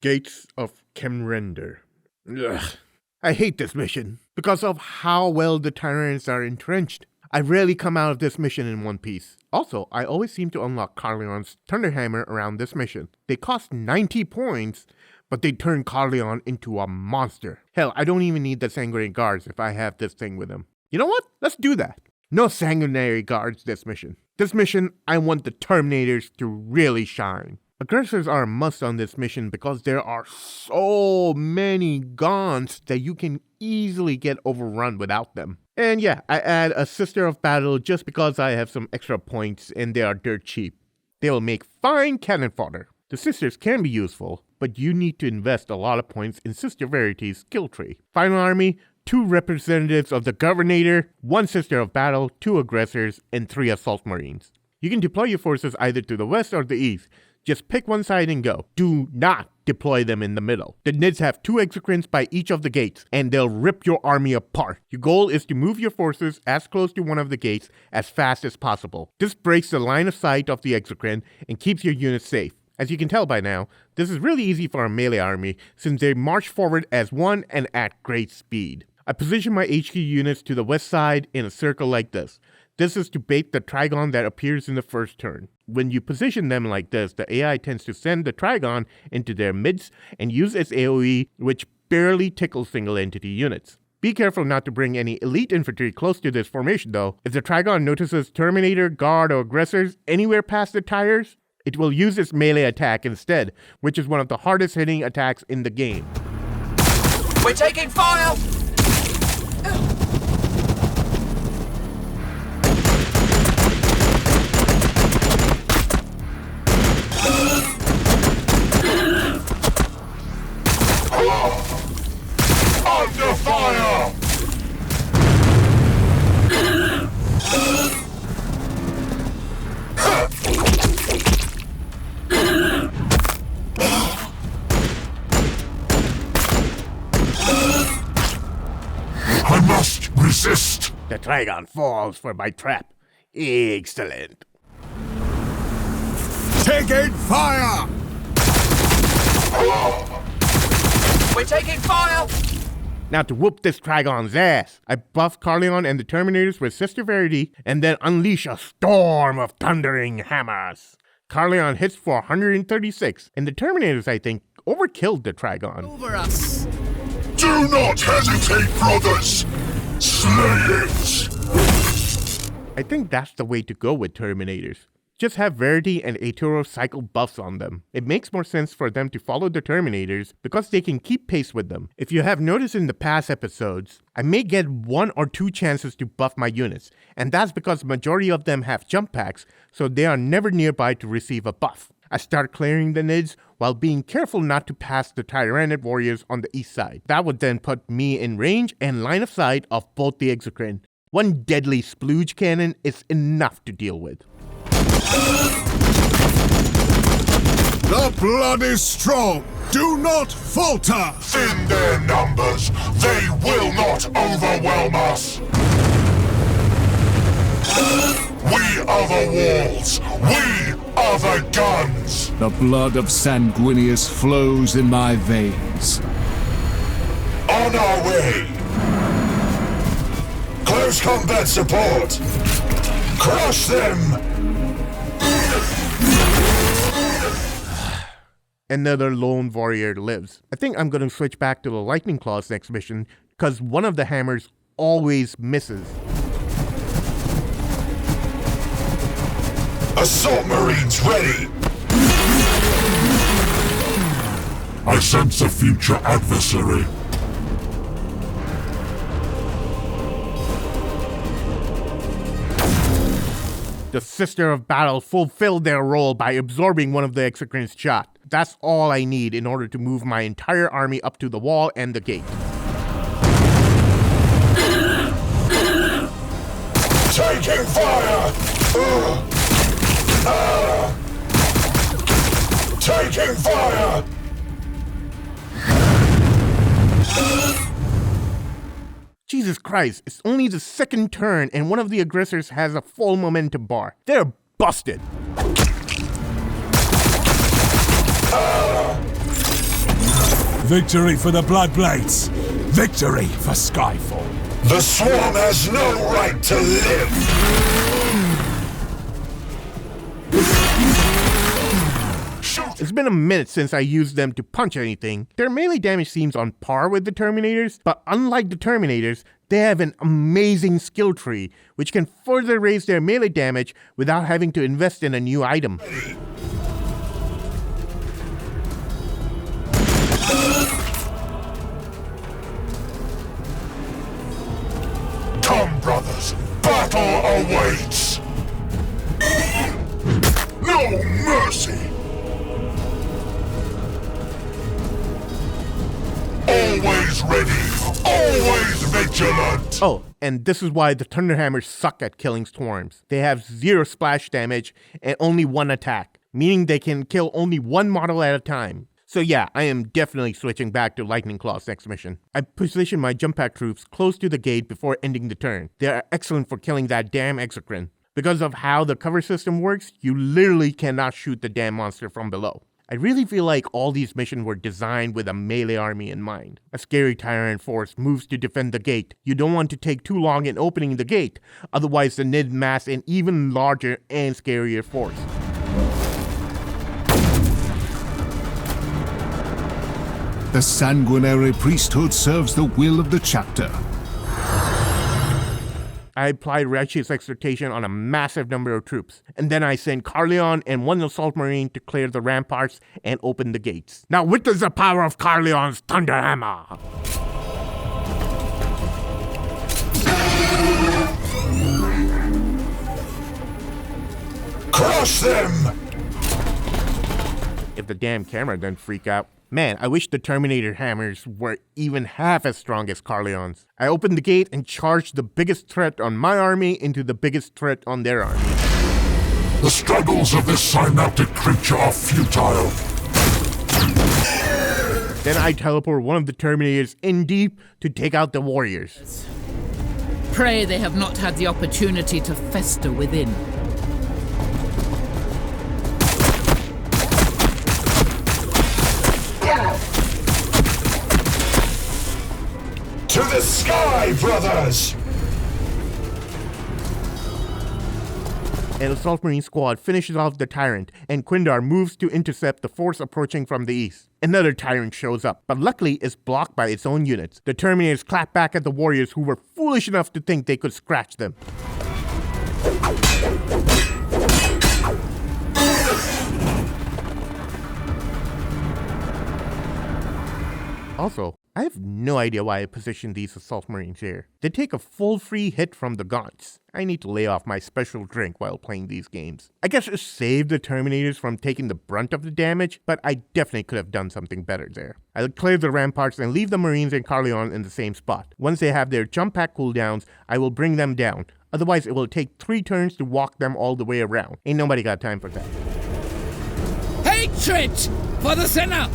Gates of Kemrender. Ugh. I hate this mission because of how well the Tyranids are entrenched. I rarely come out of this mission in one piece. Also, I always seem to unlock Carleon's Thunderhammer around this mission. They cost 90 points, but they turn Carleon into a monster. Hell, I don't even need the Sanguinary Guards if I have this thing with them. You know what? Let's do that. No Sanguinary Guards this mission. This mission, I want the Terminators to really shine. Aggressors are a must on this mission because there are so many Gaunts that you can easily get overrun without them. And yeah, I add a Sister of Battle just because I have some extra points and they are dirt cheap. They will make fine cannon fodder. The Sisters can be useful, but you need to invest a lot of points in Sister Verity's skill tree. Final army, 2 representatives of the Governator, 1 Sister of Battle, 2 aggressors, and 3 Assault Marines. You can deploy your forces either to the west or the east. Just pick one side and go. Do not deploy them in the middle. The Nids have 2 execrants by each of the gates, and they'll rip your army apart. Your goal is to move your forces as close to one of the gates as fast as possible. This breaks the line of sight of the execrant and keeps your units safe. As you can tell by now, this is really easy for a melee army since they march forward as one and at great speed. I position my HQ units to the west side in a circle like this. This is to bait the Trigon that appears in the first turn. When you position them like this, the AI tends to send the Trigon into their midst and use its AoE, which barely tickles single entity units. Be careful not to bring any elite infantry close to this formation though. If the Trigon notices Terminator, Guard, or aggressors anywhere past the tires, it will use its melee attack instead, which is one of the hardest hitting attacks in the game. We're taking fire! Under fire! I must resist! The Trigon falls for my trap. Excellent. Taking fire! We're taking fire! Now to whoop this Trigon's ass, I buff Carleon and the Terminators with Sister Verity and then unleash a storm of thundering hammers. Carleon hits for 136, and the Terminators, I think, overkilled the Trigon. Over us! Do not hesitate, brothers! Slay it! I think that's the way to go with Terminators. Just have Verity and Aeturo cycle buffs on them. It makes more sense for them to follow the Terminators because they can keep pace with them. If you have noticed in the past episodes, I may get 1 or 2 chances to buff my units, and that's because the majority of them have jump packs, so they are never nearby to receive a buff. I start clearing the Nids while being careful not to pass the Tyranid warriors on the east side. That would then put me in range and line of sight of both the execrant. 1 deadly splooge cannon is enough to deal with. The blood is strong! Do not falter! Thin their numbers! They will not overwhelm us! We are the walls! We are the guns! The blood of Sanguinius flows in my veins. On our way! Close combat support! Crush them! Another lone warrior lives. I think I'm gonna switch back to the Lightning Claws next mission, because one of the hammers always misses. Assault Marines ready! I sense a future adversary. The Sister of Battle fulfilled their role by absorbing one of the execrant's shot. That's all I need in order to move my entire army up to the wall and the gate. Taking fire! Taking fire! Jesus Christ, it's only the second turn and one of the aggressors has a full momentum bar. They're busted. Victory for the Bloodblades! Victory for Skyfall! The Swarm has no right to live! Shoot! It's been a minute since I used them to punch anything. Their melee damage seems on par with the Terminators, but unlike the Terminators, they have an amazing skill tree, which can further raise their melee damage without having to invest in a new item. Come, brothers, battle awaits! No mercy! Always ready, always vigilant! Oh, and this is why the Thunderhammers suck at killing swarms. They have 0 splash damage and only 1 attack, meaning they can kill only 1 model at a time. So yeah, I am definitely switching back to Lightning Claws next mission. I position my jump pack troops close to the gate before ending the turn. They are excellent for killing that damn exocrine. Because of how the cover system works, you literally cannot shoot the damn monster from below. I really feel like all these missions were designed with a melee army in mind. A scary Tyranid force moves to defend the gate. You don't want to take too long in opening the gate, otherwise the Nid mass an even larger and scarier force. The sanguinary priesthood serves the will of the chapter. I applied Righteous Exhortation on a massive number of troops, and then I sent Carleon and 1 Assault Marine to clear the ramparts and open the gates. Now witness the power of Carleon's Thunderhammer! Crush them! If the damn camera doesn't freak out. Man, I wish the Terminator hammers were even half as strong as Carleon's. I opened the gate and charged the biggest threat on my army into the biggest threat on their army. The struggles of this synaptic creature are futile. Then I teleport one of the Terminators in deep to take out the warriors. Pray they have not had the opportunity to fester within. To the sky, brothers! An Assault Marine squad finishes off the Tyrant, and Quindar moves to intercept the force approaching from the east. Another Tyrant shows up, but luckily is blocked by its own units. The Terminators clap back at the warriors who were foolish enough to think they could scratch them. Also, I have no idea why I positioned these Assault Marines here. They take a full free hit from the gaunts. I need to lay off my special drink while playing these games. I guess it saved the Terminators from taking the brunt of the damage, but I definitely could have done something better there. I'll clear the ramparts and leave the Marines and Carleon in the same spot. Once they have their jump pack cooldowns, I will bring them down. Otherwise, it will take 3 turns to walk them all the way around. Ain't nobody got time for that. Hatred for the sinner!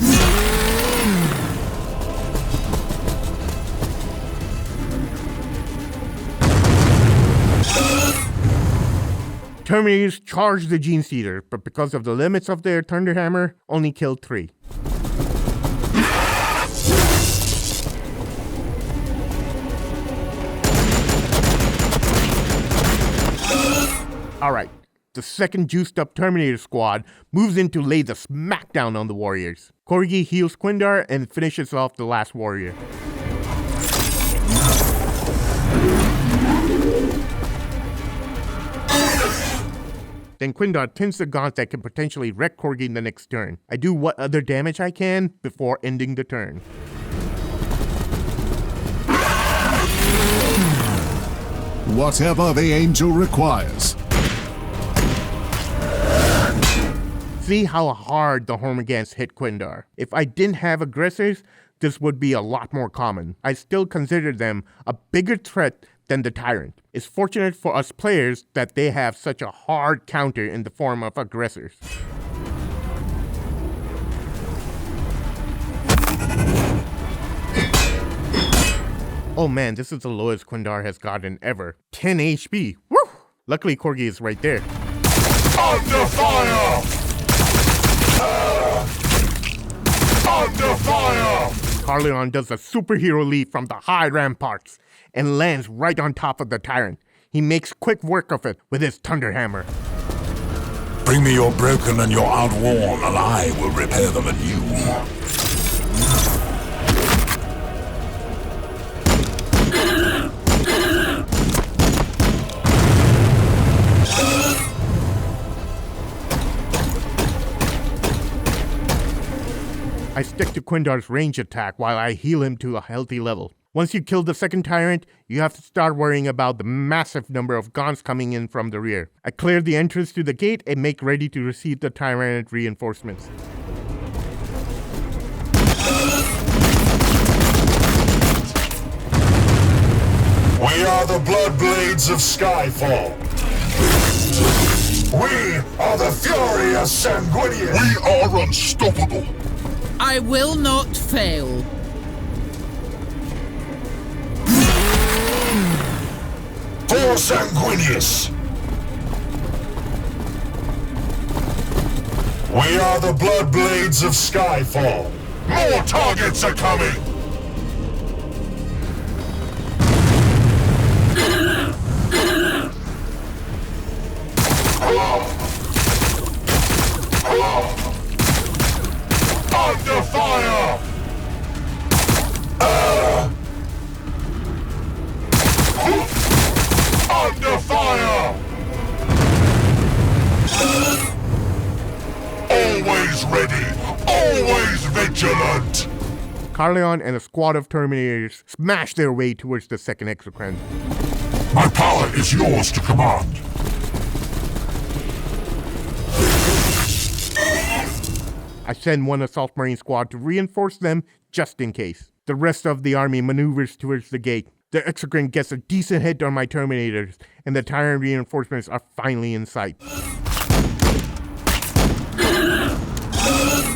Terminators charged the Gene Stealer, but because of the limits of their Thunderhammer, only killed 3. Alright, the second juiced up Terminator squad moves in to lay the smackdown on the warriors. Corgi heals Quindar and finishes off the last warrior. Then Quindar tints the gaunt that can potentially wreck Corgi in the next turn. I do what other damage I can before ending the turn. Whatever the angel requires. See how hard the Hormagaunts hit Quindar. If I didn't have aggressors, this would be a lot more common. I still consider them a bigger threat than the Tyrant. It's fortunate for us players that they have such a hard counter in the form of aggressors. Oh man, this is the lowest Quindar has gotten ever. 10 HP. Woo! Luckily Corgi is right there. Under fire! Under fire! Carleon does a superhero leap from the high ramparts and lands right on top of the tyrant. He makes quick work of it with his Thunderhammer. Bring me your broken and your outworn, and I will repair them anew. I stick to Quindar's range attack while I heal him to a healthy level. Once you kill the second tyrant, you have to start worrying about the massive number of Gons coming in from the rear. I clear the entrance to the gate and make ready to receive the Tyranid reinforcements. We are the Bloodblades of Skyfall. We are the furious Sanguinius. We are unstoppable. I will not fail. For Sanguinius. We are the Bloodblades of Skyfall. More targets are coming. Under fire! Under fire! Always ready, always vigilant! Carleon and a squad of Terminators smash their way towards the second exocrine. My power is yours to command. I send one assault marine squad to reinforce them just in case. The rest of the army maneuvers towards the gate. The exocrine gets a decent hit on my Terminators, and the Tyrant reinforcements are finally in sight.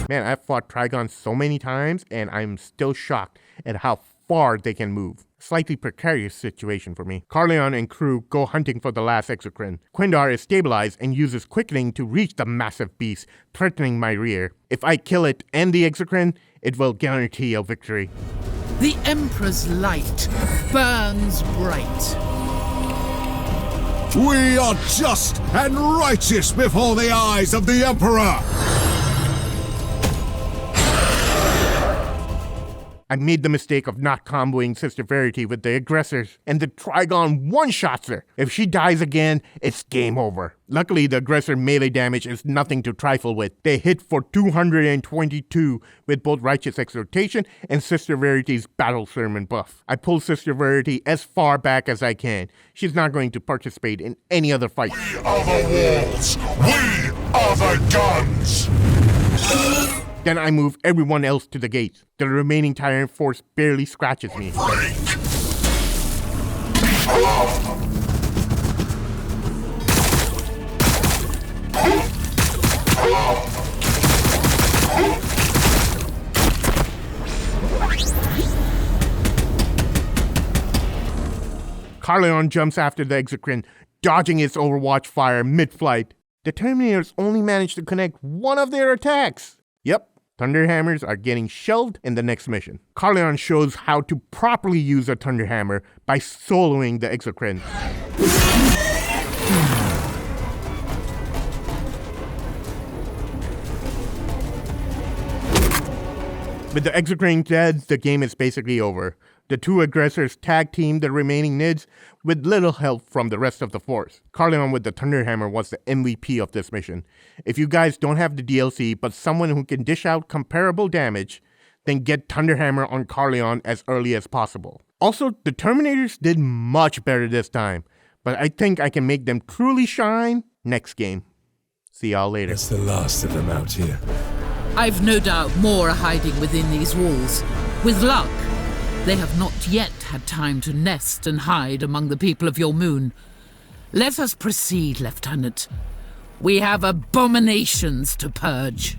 Man, I've fought Trigons so many times, and I'm still shocked at how far they can move. Slightly precarious situation for me. Carleon and crew go hunting for the last exocrine. Quindar is stabilized and uses quickening to reach the massive beast, threatening my rear. If I kill it and the exocrine, it will guarantee a victory. The Emperor's light burns bright. We are just and righteous before the eyes of the Emperor! I made the mistake of not comboing Sister Verity with the aggressors, and the Trigon one-shots her. If she dies again, it's game over. Luckily, the aggressor melee damage is nothing to trifle with. They hit for 222 with both Righteous Exhortation and Sister Verity's Battle Sermon buff. I pull Sister Verity as far back as I can. She's not going to participate in any other fight. We are the walls. We are the guns. Then I move everyone else to the gates. The remaining Tyrant force barely scratches me. Carleon jumps after the exocrine, dodging its overwatch fire mid-flight. The Terminators only managed to connect one of their attacks. Yep, Thunderhammers are getting shelved in the next mission. Carleon shows how to properly use a Thunderhammer by soloing the exocrine. With the exocrine dead, the game is basically over. The two aggressors tag team the remaining Nids with little help from the rest of the force. Carleon with the Thunderhammer was the MVP of this mission. If you guys don't have the DLC but someone who can dish out comparable damage, then get Thunderhammer on Carleon as early as possible. Also, the Terminators did much better this time, but I think I can make them truly shine next game. See y'all later. That's the last of them out here. I've no doubt more are hiding within these walls. With luck, they have not yet had time to nest and hide among the people of your moon. Let us proceed, Lieutenant. We have abominations to purge.